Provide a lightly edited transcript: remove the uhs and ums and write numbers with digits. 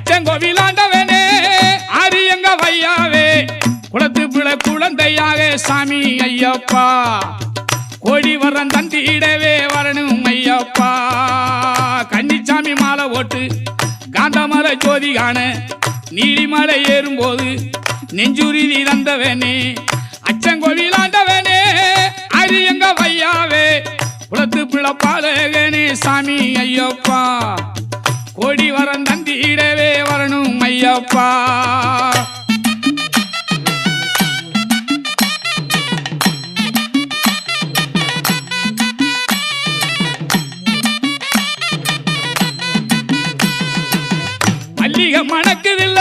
அச்சங்கோவிலாண்டவனே ஆரியங்க வையாவே குளத்து பிள்ளை குழந்தையாக சாமி ஐயப்பா கோடி வரம் தந்திடவே வரணும் ஐயப்பா கன்னிச்சாமி மாலை ஓட்டு காந்தமலை ஜோதி காண நீலிமலை ஏறும்போது நெஞ்சுருதி தந்தவனே அச்சங்கோவிலாண்டவனே ஆரியங்க வையாவே குளத்து பிள்ளை பாலகனே சாமி ஐயப்பா கோடி வரம் தந்திடவே வரணும் ஐயப்பா மல்லிகை மணக்குதில்ல